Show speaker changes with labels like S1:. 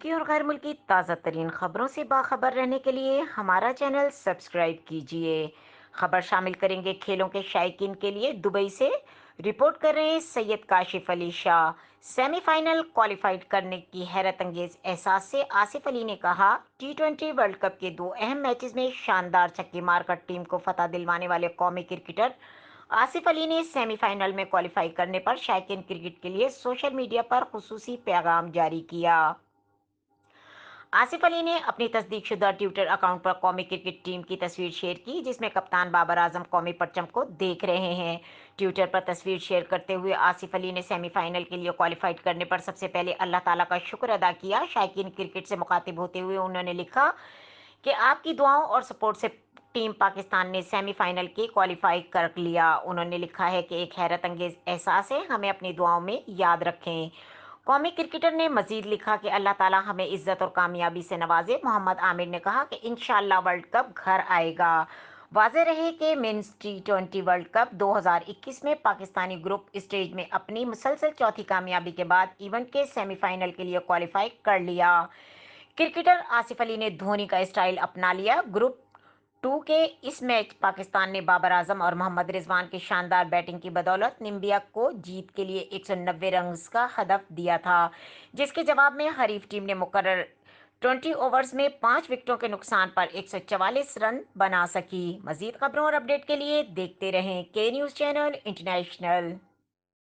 S1: मुल्की और गैर मुल्की ताज़ा तरीन खबरों से बाखबर रहने के लिए हमारा चैनल सब्सक्राइब कीजिए। खबर शामिल करेंगे खेलों के शायकीन के लिए दुबई से रिपोर्ट कर रहे हैं सैयद काशिफ अली शाह। सेमीफाइनल क्वालिफाइड करने की हैरत अंगेज एहसास से आसिफ अली ने कहा, T20 वर्ल्ड कप के दो अहम मैचेस में शानदार छक्के मारकर टीम को फतह दिलवाने वाले कौमी क्रिकेटर आसिफ अली ने सेमीफाइनल में क्वालिफाई करने पर शायकीन क्रिकेट के लिए सोशल मीडिया पर खुसूसी पैगाम जारी किया। आसिफ अली ने अपनी तस्दीकशुदा ट्विटर अकाउंट पर कौमी क्रिकेट टीम की तस्वीर शेयर की, जिसमें कप्तान बाबर आजम कौमी परचम को देख रहे हैं। ट्विटर पर तस्वीर शेयर करते हुए आसिफ अली ने सेमीफाइनल के लिए क्वालिफाइड करने पर सबसे पहले अल्लाह ताला का शुक्र अदा किया। शायकीन क्रिकेट से मुखातिब होते हुए उन्होंने लिखा कि आपकी दुआओं और सपोर्ट से टीम पाकिस्तान ने सेमीफाइनल के क्वालिफाई कर लिया। उन्होंने लिखा है कि एक हैरत अंगेज एहसास है, हमें अपनी दुआओं में याद रखें। कौमी क्रिकेटर ने मजीद लिखा कि अल्लाह ताला हमें इज्जत और कामयाबी से नवाजे। मोहम्मद आमिर ने कहा कि इंशाल्लाह वर्ल्ड कप घर आएगा। वाज़ेह रहे कि मेंस T20 वर्ल्ड कप 2021 में पाकिस्तानी ग्रुप स्टेज में अपनी मुसलसल चौथी कामयाबी के बाद इवेंट के सेमीफाइनल के लिए क्वालिफाई कर लिया। क्रिकेटर आसिफ अली ने धोनी का स्टाइल अपना लिया। ग्रुप टू के इस मैच पाकिस्तान ने बाबर आजम और मोहम्मद रिजवान की शानदार बैटिंग की बदौलत नामीबिया को जीत के लिए 190 रन का हदफ दिया था, जिसके जवाब में हरीफ टीम ने मुकर्रर 20 ओवर्स में 5 विकेटों के नुकसान पर 144 रन बना सकी। मजीद खबरों और अपडेट के लिए देखते रहें के न्यूज़ चैनल इंटरनेशनल।